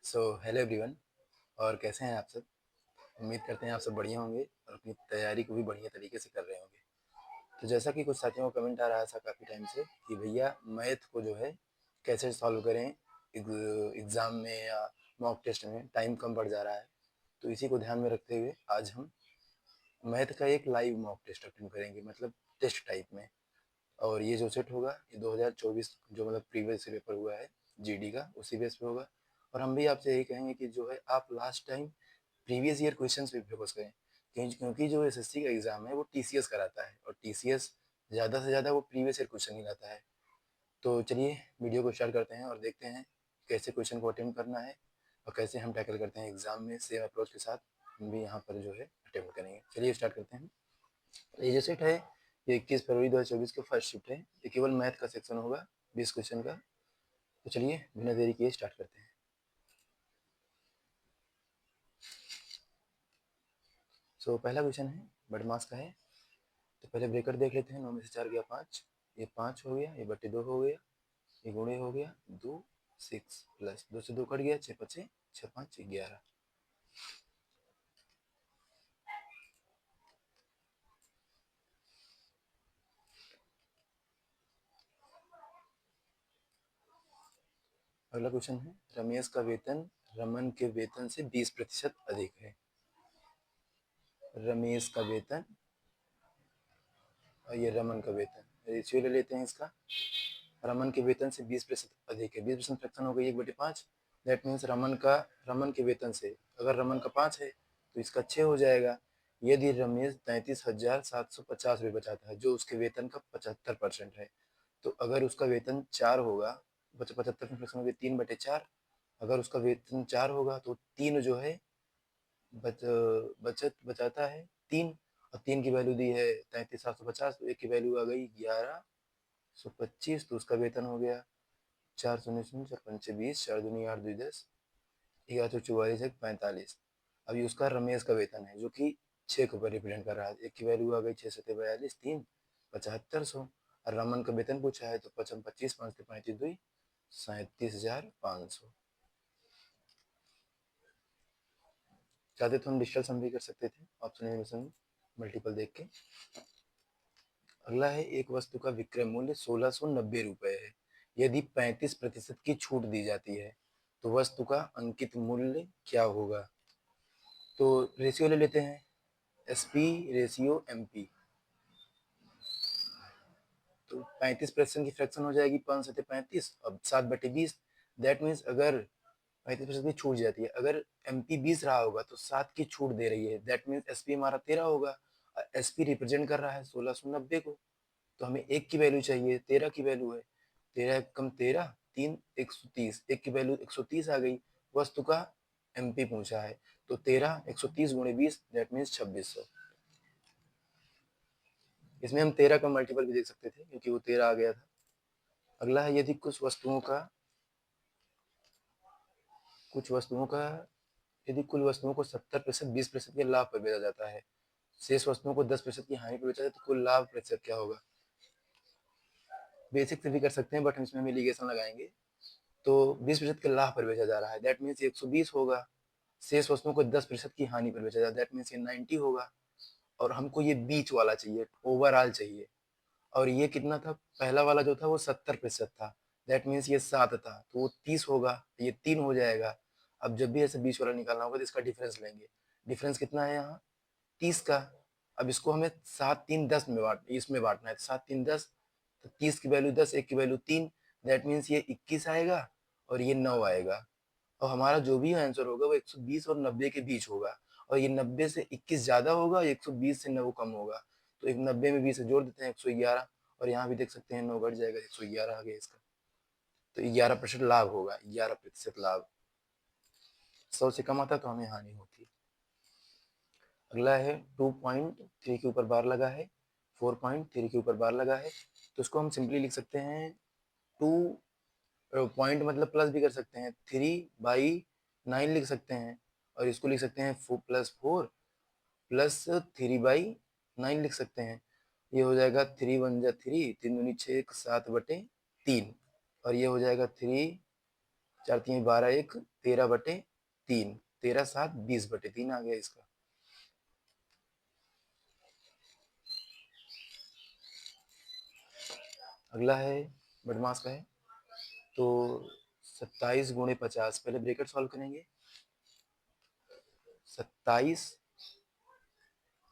Hello everyone. और कैसे हैं आप सब? उम्मीद करते हैं आप सब बढ़िया होंगे और अपनी तैयारी को भी बढ़िया तरीके से कर रहे होंगे। तो जैसा कि कुछ साथियों का कमेंट आ रहा था काफ़ी टाइम से कि भैया मैथ को जो है कैसे सॉल्व करें एग्ज़ाम में या मॉक टेस्ट में टाइम कम पड़ जा रहा है। तो इसी को ध्यान में रखते हुए आज हम मैथ का एक लाइव मॉक टेस्ट अटेंड करेंगे, मतलब टेस्ट टाइप में। और ये जो सेट होगा ये 2024 जो मतलब प्रीवियस पेपर हुआ है जीडी का, उसी बेस पे होगा। और हम भी आपसे यही कहेंगे कि जो है आप last time previous year questions पे फोकस करें, क्योंकि जो एसएससी का एग्ज़ाम है वो टीसीएस कराता है और टीसीएस ज़्यादा से ज़्यादा वो प्रीवियस ईयर क्वेश्चन ही लाता है। तो चलिए वीडियो को स्टार्ट करते हैं और देखते हैं कैसे क्वेश्चन को अटेम्प्ट करना है और कैसे हम टैकल करते हैं एग्ज़ाम में सेम अप्रोच के साथ हम भी यहाँ पर जो है अटेम्प्ट करेंगे। चलिए स्टार्ट करते हैं। ये जो सेट है ये 21 फरवरी 2024 का फर्स्ट शिफ्ट है। ये केवल मैथ का सेक्शन होगा, 20 क्वेश्चन का। तो चलिए बिना देरी किए स्टार्ट करते हैं। पहला क्वेश्चन है बड़मास का है। तो पहले ब्रेकर देख लेते हैं। 9 में से 4 गया 5, ये 5 हो गया, ये बटे 2 हो गया, ये गुणे हो गया 2 6 प्लस 2 से 2 कट गया, 6 5 6 5 11। अगला क्वेश्चन है रमेश का वेतन रमन के वेतन से 20% अधिक है। रमेश का वेतन और ये रमन का वेतन, रेशियो ले लेते हैं इसका। रमन के वेतन से 20% अधिक है। 20% फ्रैक्शन हो गई 1/5। दैट मीन्स रमन के वेतन से अगर रमन का 5 है तो इसका 6 हो जाएगा। यदि रमेश 33,750 रुपये बचाता है जो उसके वेतन का 75% है, तो अगर उसका वेतन 4 होगा, 75 में फ्रैक्शन हो गया 3/4। अगर उसका वेतन 4 होगा तो 3 जो है बचत बचाता है 3। और 3 की वैल्यू दी है 33,750, तो एक की वैल्यू आ गई 1125। तो उसका वेतन हो गया 4 शून्य शून्य 4 5 20, 4 दूनी 8 2 10, 1144 एक 45। अभी उसका रमेश का वेतन है जो कि 6 को रिप्रेजेंट कर रहा है। एक की वैल्यू आ गई 6 7 42 3 7500। और रमन का वेतन पूछा है तो 55 25 5 35 2 37,500। चाहते तो हम डिजिटल सम भी कर सकते थे, ऑप्शन एलिमिनेशन मल्टीपल देख के। अगला है एक वस्तु का विक्रय मूल्य 1690 रुपये है। यदि 35% की छूट दी जाती है तो वस्तु का अंकित मूल्य क्या होगा? तो रेशियो ले लेते हैं, एसपी रेशियो एमपी। तो 35% की फ्रैक्शन हो जाएगी 5 7 35 अब 7/20। दैट मीन्स अगर 35% की छूट जाती है, अगर एमपी 20 रहा होगा तो 7 की छूट दे रही है। दैट मीन्स एसपी हमारा 13 होगा। एसपी रिप्रेजेंट कर रहा है 1690 को। तो हमें एक की वैल्यू चाहिए, 13 की वैल्यू है। 13 कम 13 3 130, एक की वैल्यू 130 आ गई। वस्तु का एमपी पूछा है तो 13 130 गुणे 20 दैट मीन्स 2600। इसमें हम 13 का मल्टीपल भी देख सकते थे क्योंकि वो 13 आ गया था। अगला है यदि यदि कुल वस्तुओं को 70% 20% के लाभ पर बेचा जाता है, शेष वस्तुओं को 10% की हानि पर बेचा जाए तो कुल लाभ प्रतिशत क्या होगा? बेसिक से भी कर सकते हैं बट हम इसमें मिलीगेशन लगाएंगे। तो 20% के लाभ पर बेचा जा रहा है, दैट मीन्स 120 होगा। शेष वस्तुओं को 10% की हानि पर बेचा जा रहा है, दैट मीन्स ये 90 होगा। और हमको ये बीच वाला चाहिए, ओवरऑल चाहिए। और ये कितना था? पहला वाला जो था वो 70% था, दैट मीन्स ये 7 था तो वो 30 होगा, ये 3 हो जाएगा। अब जब भी ऐसे बीच वाला निकालना होगा तो इसका डिफरेंस लेंगे। डिफरेंस कितना है यहाँ? 30 का। अब इसको हमें 7 3 10 में इसमें बांटना है, 7 3 10। तो 30 की वैल्यू 10, एक की वैल्यू 3, दैट मीन्स ये 21 आएगा और ये 9 आएगा। और हमारा जो भी आंसर होगा वो 120 और 90 के बीच होगा। और ये 90 से 21 ज्यादा होगा, 120 से 9 कम होगा। तो एक 90 में 20 जोड़ देते हैं 111। और यहाँ भी देख सकते हैं 9 घट जाएगा, 111 आ गया इसका। तो 11% लाभ होगा, 11% लाभ। 100 से कम आता तो हमें हानि होती। अगला है 2.3 के ऊपर बार लगा है, 4.3 के ऊपर बार लगा है। तो उसको हम सिंपली लिख सकते हैं 2 पॉइंट मतलब प्लस भी कर सकते हैं, 3/9 लिख सकते हैं। और इसको लिख सकते हैं 4+4 प्लस 3/9 लिख सकते हैं। ये हो जाएगा 3 1 जा 3, 3 दूनी 6 7/3। और ये हो जाएगा 3 4 3 12 1 13/3, 13 7 20/3 आ गया इसका। अगला है बदमाश का है, तो 27 गुणे 50, पहले ब्रैकेट सॉल्व करेंगे। 27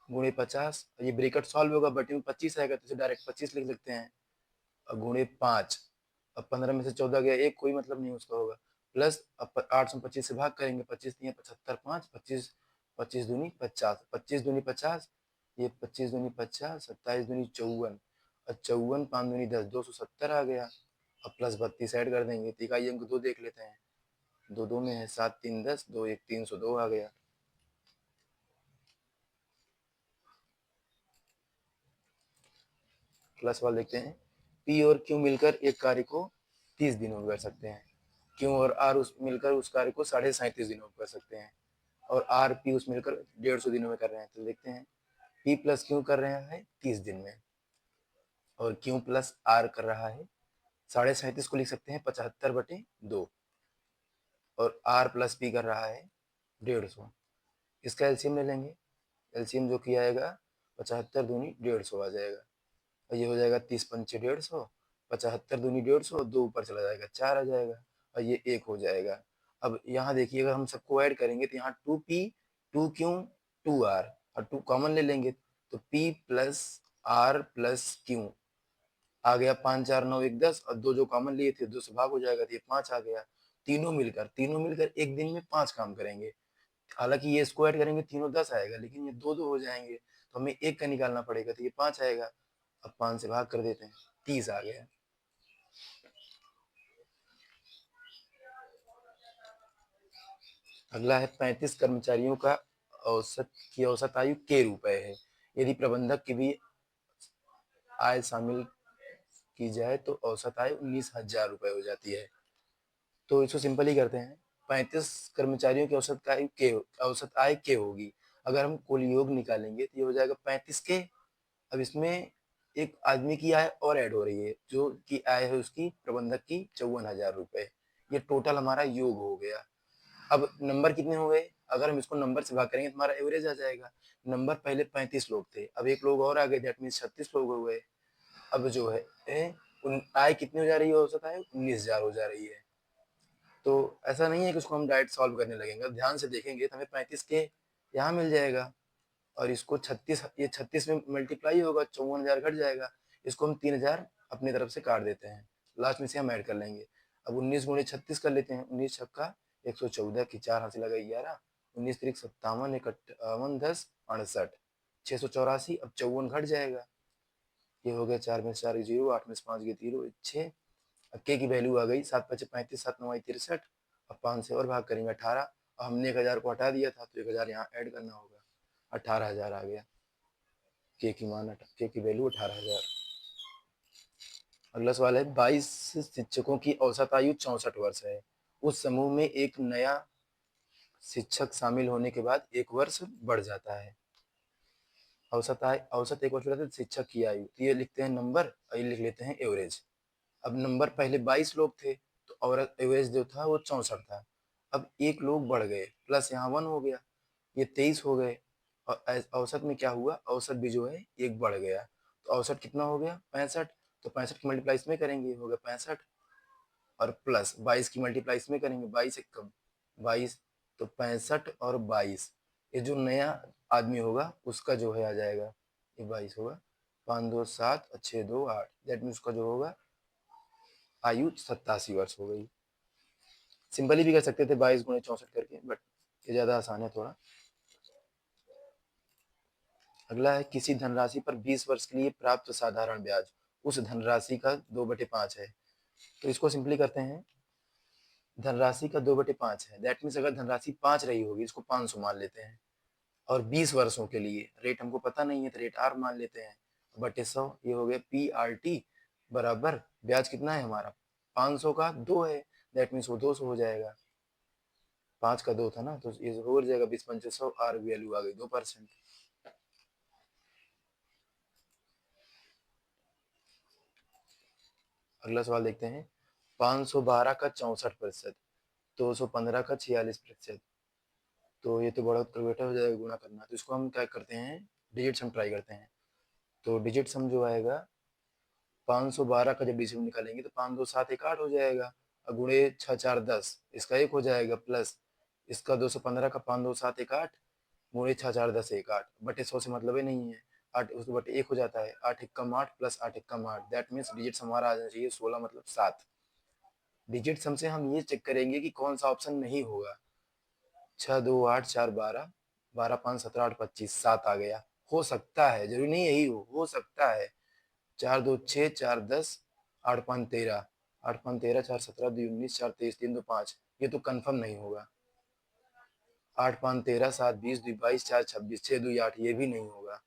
गुणे 50, ये ब्रैकेट सॉल्व होगा, बटे में 25 आएगा तो इसे डायरेक्ट 25 लिख सकते हैं। और गुणे 5, अब 15 में से 14 गया, एक कोई मतलब नहीं उसका होगा। प्लस अब 8 से 25 से भाग करेंगे, 25 दिए 75, 5 25, 25 दूनी 50, 25 दूनी 50, ये 25 दूनी 50, 27 दूनी 54, और 54 5 दूनी 10, 270 आ गया। अब प्लस 32 ऐड कर देंगे, तो इकाई अंक 2 देख लेते हैं। 2 2 में है 7 3 10, 2 1 302 आ गया। प्लस वाला देखते हैं, पी और क्यू मिलकर एक कार्य को 30 दिनों में कर सकते हैं। क्यू और आर उस मिलकर उस कार्य को 37.5 दिनों में कर सकते हैं। और आर पी उस मिलकर 150 दिनों में कर रहे हैं। तो देखते हैं, पी प्लस क्यू कर रहे हैं 30 दिन में, और क्यू प्लस आर कर रहा है 37.5 को लिख सकते हैं 75/2, और आर प्लस पी कर रहा है 150। इसका एलसीएम ले लेंगे, एलसीएम जो किया आएगा 75 दूनी 150 आ जाएगा, और ये हो जाएगा 30 पंचे 150, 75 दूनी 150, 2 ऊपर चला जाएगा 4 आ जाएगा, और ये 1 हो जाएगा। अब यहाँ देखिए, अगर हम सबको ऐड करेंगे तो यहाँ 2p 2q 2r, और 2 कॉमन ले लेंगे तो p plus R plus Q आ गया। 5 4 9 1 10, और 2 जो कॉमन लिए थे 2 से भाग हो जाएगा, तो ये 5 आ गया। तीनों मिलकर एक दिन में 5 काम करेंगे। हालांकि ये इसको ऐड करेंगे तीनों 10 आएगा, लेकिन ये 2 2 हो जाएंगे, तो हमें एक का निकालना पड़ेगा, तो ये 5 आएगा। अब 5 से भाग कर देते हैं, 30 आ गया। अगला है 35 कर्मचारियों का औसत आयु के रुपए है। यदि प्रबंधक की भी आय शामिल की जाए तो औसत आय 19,000 रुपए हो जाती है। तो इसको सिंपल ही करते हैं, 35 कर्मचारियों की औसत आय के होगी। अगर हम कुल योग निकालेंगे तो ये हो जाएगा 35 के। अब इसमें एक आदमी की आय और ऐड हो रही है, जो की आय है उसकी प्रबंधक की 54,000 रुपए। ये टोटल हमारा योग हो गया। अब नंबर कितने हो गए, अगर हम इसको नंबर से भाग करेंगे तो हमारा एवरेज आ जाएगा। नंबर पहले 35 लोग थे, अब एक लोग और आ गए, दैट मीन 36 लोग हो गए। अब जो है आय कितनी हो जा रही है, औसत आय 19,000 हो जा रही है। तो ऐसा नहीं है कि उसको हम डायरेक्ट सॉल्व करने लगेंगे, ध्यान से देखेंगे तो हमें 35 के यहाँ मिल जाएगा, और इसको 36, ये 36 में मल्टीप्लाई होगा, 54,000 घट जाएगा। इसको हम 3,000 अपनी तरफ से काट देते हैं, लास्ट में से हम ऐड कर लेंगे। अब 19 गुणे 36 कर लेते हैं, 19 छक्का 114 की 4 हाथ से लगा 11, 19 तिरिक 57, 51 10 68, 684। अब 54 घट जाएगा, ये हो गया 4 में से 4 जीरो, 8 में से 5 गए 0 6। अब के की वैल्यू आ गई 7 5 35, 7 9 63। अब 5 से और भाग करेंगे 18। अब हमने 1,000 को हटा दिया था, तो 1,000 यहाँ ऐड करना होगा, 18,000 आ गया। के की वैल्यू 18,000। अगला सवाल है, 22 शिक्षकों की औसत आयु 64 वर्ष है। उस समूह में एक नया शिक्षक शामिल होने के बाद 1 वर्ष बढ़ जाता है। औसत 1 वर्ष बढ़ जाता है, शिक्षक की आयु, तो ये लिखते हैं नंबर, और ये लिख लेते हैं एवरेज। अब नंबर पहले 22 लोग थे, तो और एवरेज जो था वो 64 था। अब एक लोग बढ़ गए, प्लस यहाँ 1 हो गया, ये 23 हो गए। और औसत में क्या हुआ, औसत भी जो है एक बढ़ गया, तो औसत कितना हो गया 65। तो 65 की मल्टीप्लाई इसमें करेंगे, हो गया 65, और प्लस 22 की मल्टीप्लाई इसमें करेंगे, 22 एक कम 22, तो 65 और 22, ये जो नया आदमी होगा उसका जो है आ जाएगा, ये 22 होगा, 5 2 7 और 6 2 8, दैट मीन उसका जो होगा आयु 87 वर्ष हो गई। सिंपली भी कर सकते थे 22 गुणे 64 करके, बट ये ज्यादा आसान है थोड़ा। अगला है, किसी धनराशि पर 20 वर्ष के लिए प्राप्त साधारण ब्याज उस धनराशि का 2/5 है। तो इसको सिंपली करते हैं, धनराशि का 2/5 है, दैट मीन्स अगर धनराशि 5 रही होगी, इसको 500 मान लेते हैं, और 20 वर्षों के लिए रेट हमको पता नहीं है, तो रेट आर मान लेते हैं, बटे 100, ये हो गया PRT बराबर ब्याज कितना है हमारा 500 का 2 है, दैट मीन्स वो 200 हो जाएगा। 5 का 2 था ना, तो ये हो जाएगा 20 पंचे 100, आर वैल्यू आ गई 2%। अगला सवाल देखते हैं, 512 का 64%। 215 का 46%। तो ये तो बड़ा कैलकुलेटर हो जाएगा गुणा करना। तो इसको हम क्या करते हैं, डिजिट सम ट्राई करते हैं। तो डिजिट सम जो आएगा 512 का जब डिजिट निकालेंगे तो 5 2 7 1 8 हो जाएगा, और गुणे 6 4 10, इसका 1 हो जाएगा, प्लस इसका 215 का 5 2 7 1 8 गुणे 6 4 10 1 8 बटे 100 से मतलब ही नहीं है, 8 उसको बटे 1 हो जाता है, 8 1 कम 8 plus 8 1 come 8, that means digit सम हमारा आ जाना चाहिए 16 मतलब 7। डिजिट सम से हम ये चेक करेंगे कि कौन सा ऑप्शन नहीं होगा। 6 2 8 4 12, 12 5 17 8 25, 7 आ गया। हो सकता है, जरूरी नहीं यही हो सकता है। 4 2 6 4 10, 8 5 13, 8 5 13, 4 17 2 19, 4 23 3 2 5, ये तो कंफर्म नहीं होगा। 8 5 13, 7 20 2 22, 4 26, 6 2 8, ये भी नहीं होगा।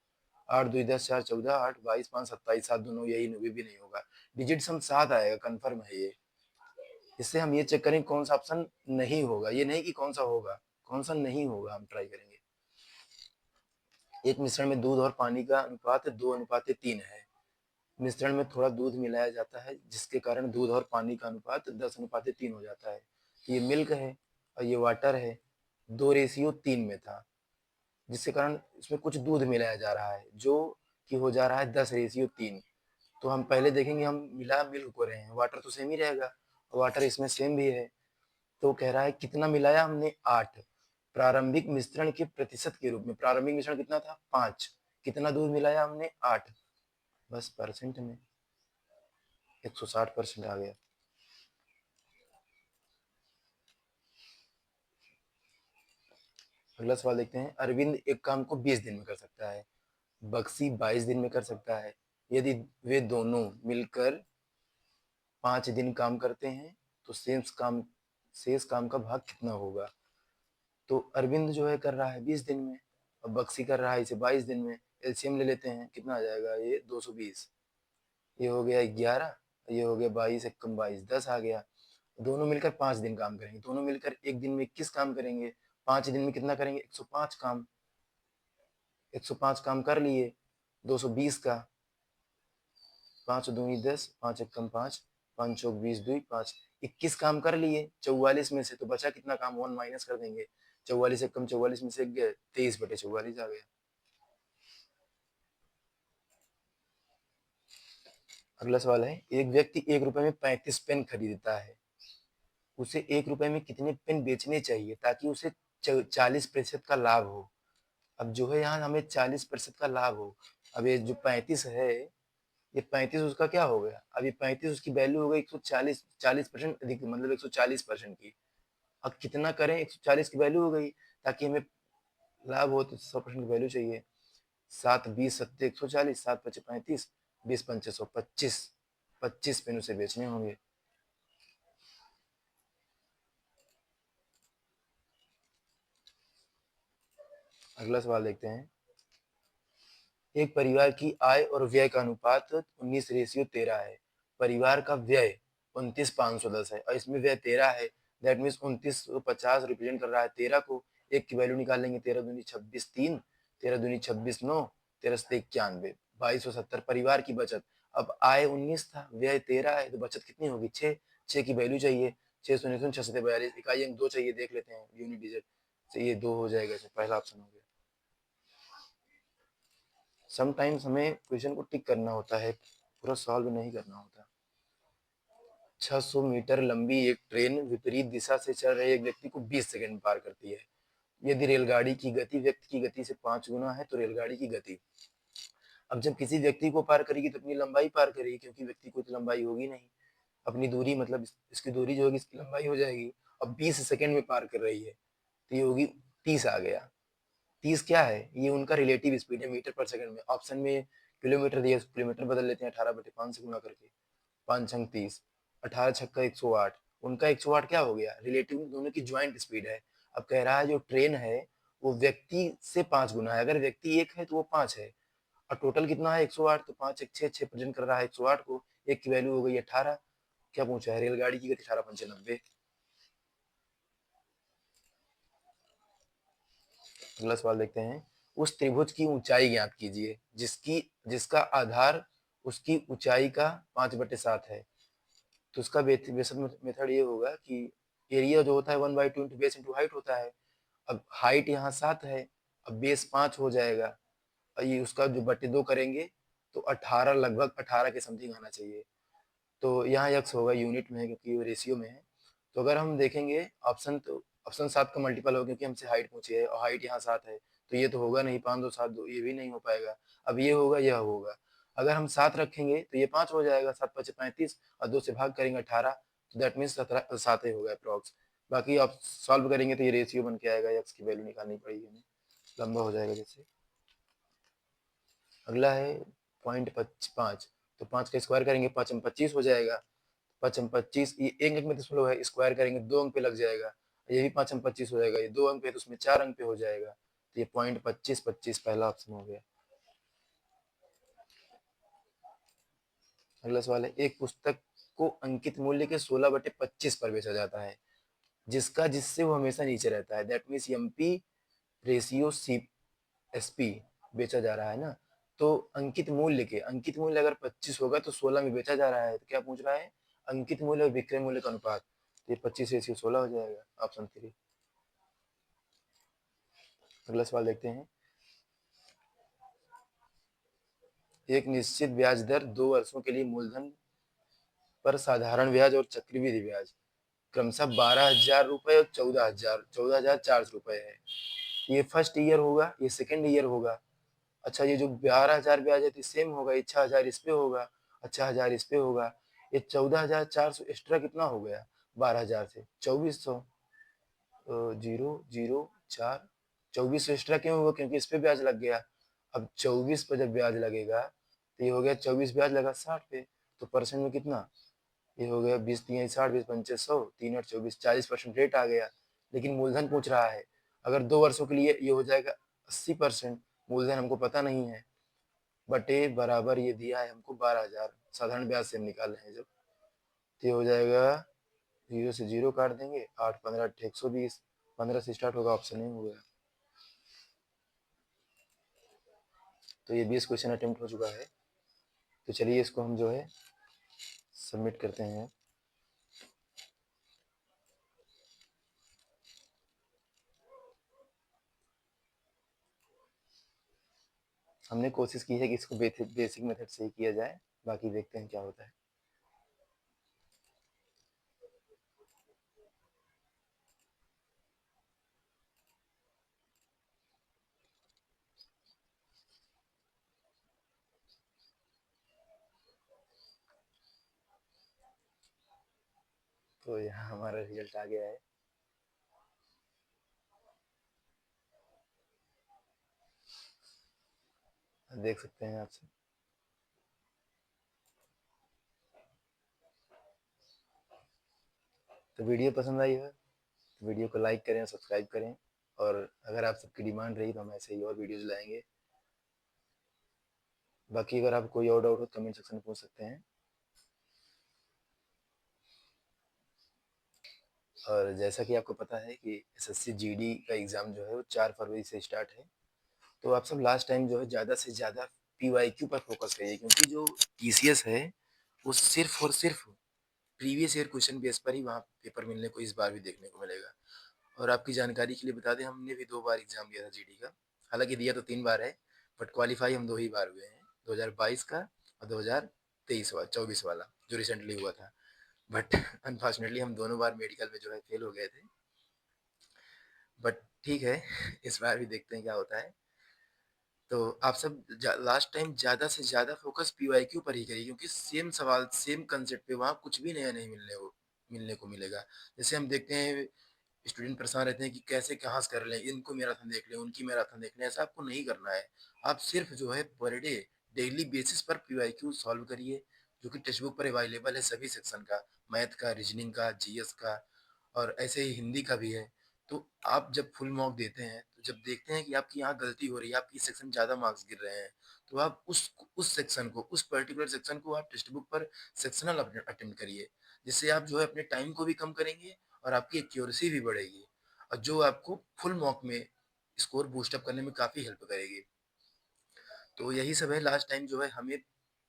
8 2 10, 4 14, 8 22 5 27, 7 2 9, यही भी नहीं होगा। डिजिट सम 7 आएगा, कंफर्म है ये। इससे हम ये चेक करेंगे कौन सा ऑप्शन नहीं होगा, ये नहीं कि कौन सा होगा, कौन सा नहीं होगा हम ट्राई करेंगे। एक मिश्रण में दूध और पानी का अनुपात 2:3 है। मिश्रण में थोड़ा दूध मिलाया जाता है जिसके कारण दूध और पानी का अनुपात 10:3 हो जाता है। ये मिल्क है और ये वाटर है, 2:3 में था, जिसके कारण इसमें कुछ दूध मिलाया जा रहा है जो कि हो जा रहा है 10:3। तो हम पहले देखेंगे, हम मिला मिल्क को रहे हैं, वाटर तो सेम ही रहेगा, वाटर इसमें सेम भी है। तो कह रहा है कितना मिलाया हमने, 8। प्रारंभिक मिश्रण के प्रतिशत के रूप में, प्रारंभिक मिश्रण कितना था, 5, कितना दूध मिलाया हमने, 8, बस परसेंट में 160% आ गया। अगला सवाल देखते हैं। अरविंद एक काम को 20 दिन में कर सकता है, बक्सी 22 दिन में कर सकता है। यदि वे दोनों मिलकर 5 दिन काम करते हैं तो शेष काम का भाग कितना होगा। तो अरविंद जो है कर रहा है 20 दिन में, और बक्सी कर रहा है इसे 22 दिन में। एलसीएम ले लेते हैं, कितना आ जाएगा, ये 220, ये हो गया 11, ये हो गया 22 एक कम 22, 10 आ गया। दोनों मिलकर 5 दिन काम करेंगे, दोनों मिलकर एक दिन में 21 काम करेंगे, 5 दिन में कितना करेंगे, 105 काम। 105 काम कर लिए 220 का, 5 दूनी 10, 5 एक कम 5, 5 चौक 20 2 5, 21 काम कर लिए 44 में से, तो बचा कितना काम, 1 माइनस कर देंगे, 44 एक कम 44 में से गए, 23/44 आ गया। अगला सवाल है, एक व्यक्ति 1 रुपए में 35 पेन खरीदता है, उसे 1 रुपए में कितने पेन बेचने चाहिए ताकि उसे 40% का लाभ हो। अब जो है यहाँ हमें 40% का लाभ हो। अब ये जो 35 है, ये 35 उसका क्या हो गया, अब ये 35 उसकी वैल्यू हो गई 140, 40% अधिक, मतलब 140% की। अब कितना करें, 140 की वैल्यू हो गई, ताकि हमें लाभ हो तो 100% की वैल्यू चाहिए। 7 20 सत्ते 140, 7 पचे 35, 20 पंचे 125, 25 पेन उसे बेचने होंगे। अगला सवाल देखते हैं। एक परिवार की आय और व्यय का अनुपात 19:13 है। परिवार का व्यय 29,510 है और इसमें व्यय 13 है, दैट मीन्स 2950 रिप्रेजेंट कर रहा है 13 को। एक की वैल्यू निकालेंगे, 13 दूनी 26 3, 13 दूनी 26 9, 13 सत्ते 91, 2270 परिवार की बचत। अब आय 19 था, व्यय 13 है, तो बचत कितनी होगी, 6। 6 की वैल्यू चाहिए, 6 शून्य शून्य 6 सत्ते 42, इकाई अंक 2 चाहिए, देख लेते हैं यूनिट डिजिट से, ये 2 हो जाएगा, पहला ऑप्शन हो गया। समटाइम्स हमें क्वेश्चन को टिक करना होता है, पूरा सॉल्व नहीं करना होता। 600 मीटर लंबी एक ट्रेन विपरीत दिशा से चल रहे एक व्यक्ति को 20 सेकंड में पार करती है। यदि रेलगाड़ी की गति व्यक्ति की गति से 5 गुना है तो रेलगाड़ी की गति। अब जब किसी व्यक्ति को पार करेगी तो अपनी लंबाई पार करेगी, क्योंकि व्यक्ति को तो लंबाई होगी नहीं, अपनी दूरी मतलब इसकी दूरी जो होगी इसकी लंबाई हो जाएगी। अब 20 सेकंड में पार कर रही है तो ये होगी 30 आ गया। 30 क्या है, ये उनका रिलेटिव स्पीड है मीटर पर सेकंड में। ऑप्शन में किलोमीटर दिया, किलोमीटर बदल लेते हैं 18/5 से गुना करके, 5 छंग 30, 18 छक्का 108, उनका 108 क्या हो गया, रिलेटिव दोनों की ज्वाइंट स्पीड है। अब कह रहा है जो ट्रेन है वो व्यक्ति से 5 गुना है, अगर व्यक्ति एक है तो वो 5 है, और टोटल कितना है 108, तो 5 एक 6 प्रेजेंट कर रहा है 108 को, एक की वैल्यू हो गई 18। क्या पूछा है, रेलगाड़ी की गति 18 पंचे 90। अगला सवाल देखते हैं। उस त्रिभुज की ऊंचाई ज्ञात कीजिए जिसकी जिसका आधार उसकी ऊंचाई का 5/7 है। तो उसका बेसिक मेथड ये होगा कि एरिया जो होता है 1/2 इंटू बेस इंटू हाइट होता है। अब हाइट यहाँ 7 है, अब बेस 5 हो जाएगा, ये उसका जो बटे 2 करेंगे तो 18, लगभग 18 के समथिंग आना चाहिए। तो यहाँ यक्स होगा, यूनिट में है क्योंकि वो रेशियो में है। तो अगर हम देखेंगे ऑप्शन, तो ऑप्शन 7 का मल्टीपल होगा क्योंकि हमसे हाइट पूछी है और हाइट यहाँ 7 है, तो ये तो होगा नहीं, 5 2 7 2, ये भी नहीं हो पाएगा। अब ये होगा, यह होगा। अगर हम 7 रखेंगे तो ये 5 हो जाएगा, 7 5 35 और 2 से भाग करेंगे 18, तो दैट मीन्स 17 7 ही होगा अप्रॉक्स। बाकी आप सॉल्व करेंगे तो ये रेशियो बन के आएगा, एक्स की वैल्यू निकालनी पड़ेगी हमें, लंबा हो जाएगा जैसे। अगला है 0.5, तो 5 का स्क्वायर करेंगे 5 में 25 हो जाएगा। 5 में 25, ये एक अंक में दशमलव है, स्क्वायर करेंगे 2 अंक पे लग जाएगा। ये भी 5 में 25 हो जाएगा, ये 2 अंक पे तो उसमें 4 अंक पे हो जाएगा। तो ये 0.2525 पहला ऑप्शन हो गया। अगला सवाल है, एक पुस्तक को अंकित मूल्य के 16/25 पर बेचा जाता है, जिसका जिससे वो हमेशा नीचे रहता है, दैट मीन्स एमपी रेशियो सी एसपी बेचा जा रहा है ना। तो अंकित मूल्य अगर 25 होगा तो 16 में बेचा जा रहा है, तो क्या पूछ रहा है, अंकित मूल्य और विक्रय मूल्य का अनुपात। तो ये 25:16 हो जाएगा, ऑप्शन 3। अगला सवाल देखते हैं, एक निश्चित ब्याज दर 2 वर्षों के लिए मूलधन पर साधारण ब्याज और चक्रवृद्धि ब्याज क्रमशः 12,000 रुपए और 14,400 रुपए है। ये फर्स्ट ईयर होगा, ये सेकेंड ईयर होगा। अच्छा, ये जो 12,000 ब्याज है तो सेम होगा, ये 6,000 इस पे होगा, 6,000 इस पे होगा। ये 14,400 एक्स्ट्रा कितना हो गया, 12,000 से 2,400, 0 0 4, 2,400 एक्स्ट्रा क्यों होगा, क्योंकि इस पे ब्याज लग गया। अब 24 पर जब ब्याज लगेगा तो ये हो गया 24 ब्याज लगा 60 पे, तो परसेंट में कितना, ये हो गया 20 3 60, 20 पंचे 100, 3 8 24, 40% रेट आ गया। लेकिन मूलधन पूछ रहा है, अगर 2 वर्षों के लिए ये हो जाएगा 80%, मूलधन हमको पता नहीं है, बटे बराबर ये दिया है हमको 12,000, साधारण ब्याज से हम निकाल रहे हैं जब, तो ये हो जाएगा 0 से 0 काट देंगे, 8 15 120, 15 से स्टार्ट होगा, ऑप्शन नहीं होगा। तो ये 20 क्वेश्चन अटेम्प्ट हो चुका है। तो चलिए इसको हम जो है सबमिट करते हैं। हमने कोशिश की है कि इसको बेसिक मेथड से ही किया जाए, बाकी देखते हैं क्या होता है। तो यहाँ हमारा रिजल्ट आ गया है। देख सकते हैं आप सब। तो वीडियो पसंद आई है तो वीडियो को लाइक करें, सब्सक्राइब करें, और अगर आप सबकी डिमांड रही तो हम ऐसे ही और वीडियोज लाएंगे। बाकी अगर आप कोई और डाउट हो तो कमेंट सेक्शन में पूछ सकते हैं। और जैसा कि आपको पता है कि एसएससी जीडी का एग्ज़ाम जो है वो 4 फरवरी से स्टार्ट है। तो आप सब लास्ट टाइम जो है ज़्यादा से ज़्यादा पीवाईक्यू पर फोकस करिए, क्योंकि जो टीसीएस है वो सिर्फ और सिर्फ प्रीवियस ईयर क्वेश्चन बेस पर ही वहाँ पेपर मिलने को इस बार भी देखने को मिलेगा। और आपकी जानकारी के लिए बता दें, हमने भी 2 बार एग्जाम दिया था जीडी का, हालांकि दिया तो 3 बार है, बट क्वालिफाई हम 2 ही बार हुए हैं, 2022 का और 2023 वाला 24 वाला जो रिसेंटली हुआ था। बट अनफॉर्चुनेटली हम दोनों बार मेडिकल में जो है फेल हो गए थे। बट ठीक है, इस बार भी देखते हैं क्या होता है। तो आप सब लास्ट टाइम ज़्यादा से ज़्यादा फोकस पीवाईक्यू पर ही करिए, क्योंकि सेम सवाल सेम कंसेप्ट पे वहाँ कुछ भी नया नहीं मिलने को मिलेगा। जैसे हम देखते हैं स्टूडेंट परेशान रहते हैं कि कैसे कहाँ से कर लें, इनको मैराथन देख लें, उनकी मैराथन देख लें, ऐसा आपको नहीं करना है। आप सिर्फ जो है पर डे डेली बेसिस पर पीवाईक्यू सॉल्व करिए, जो कि टेक्स्ट बुक पर अवेलेबल है सभी सेक्शन का, मैथ का, रीजनिंग का, जीएस का, और ऐसे ही हिंदी का भी है। तो आप जब फुल मार्क देते हैं, तो जब देखते हैं कि आपकी यहाँ गलती हो रही है, आपकी सेक्शन ज़्यादा मार्क्स गिर रहे हैं, तो आप उस सेक्शन को, उस पर्टिकुलर सेक्शन को आप टेक्स्ट बुक पर सेक्शनल अटेम्प्ट करिए, जिससे आप जो है अपने टाइम को भी कम करेंगे और आपकी एक्यूरेसी भी बढ़ेगी, और जो आपको फुल मॉक में स्कोर बूस्टअप करने में काफ़ी हेल्प करेगी। तो यही सब है, लास्ट टाइम जो है हमें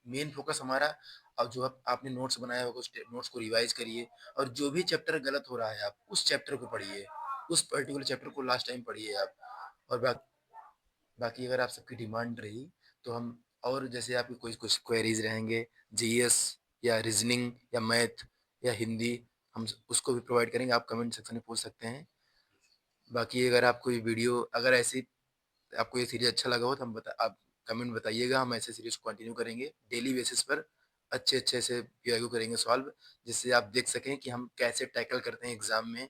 मेन फोकस हमारा और जो आपने नोट्स बनाया होगा उस नोट्स को रिवाइज करिए और जो भी चैप्टर गलत हो रहा है आप उस चैप्टर को पढ़िए, उस पर्टिकुलर चैप्टर को लास्ट टाइम पढ़िए आप। और बाकी अगर आप सबकी डिमांड रही तो हम और जैसे आपकी कोई कुछ क्वेरीज रहेंगे जीएस या रीजनिंग या मैथ या हिंदी, हम उसको भी प्रोवाइड करेंगे, आप कमेंट सेक्शन में पूछ सकते हैं। बाकी अगर आपको ये वीडियो अगर ऐसी आपको ये सीरीज अच्छा लगा हो तो आप कमेंट बताइएगा, हम ऐसे सीरीज कंटिन्यू करेंगे डेली बेसिस पर, अच्छे अच्छे से पीआईक्यू करेंगे सॉल्व, जिससे आप देख सकें कि हम कैसे टैकल करते हैं एग्जाम में।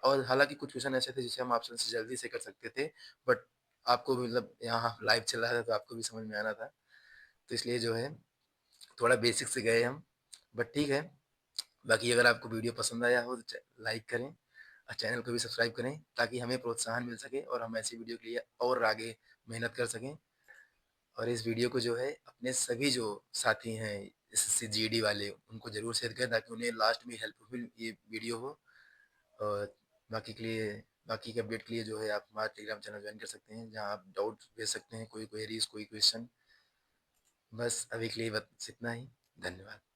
और हालांकि कुछ क्वेश्चन ऐसे थे जिसे हम ऑप्शन से जल्दी से कर सकते थे, बट आपको भी मतलब यहाँ लाइव चल रहा था तो आपको भी समझ में आना था, तो इसलिए जो है थोड़ा बेसिक से गए हम, बट ठीक है। बाकी अगर आपको वीडियो पसंद आया हो तो लाइक करें और चैनल को भी सब्सक्राइब करें ताकि हमें प्रोत्साहन मिल सके और हम ऐसी वीडियो के लिए और आगे मेहनत कर सकें। और इस वीडियो को जो है अपने सभी जो साथी हैं एसएससी जीडी वाले उनको जरूर शेयर करें ताकि उन्हें लास्ट में हेल्पफुल ये वीडियो हो। और बाकी के लिए बाकी के अपडेट के लिए जो है आप हमारा टेलीग्राम चैनल ज्वाइन कर सकते हैं जहां आप डाउट भेज सकते हैं, कोई क्वेरीज कोई क्वेश्चन। बस अभी के लिए बस इतना ही। धन्यवाद।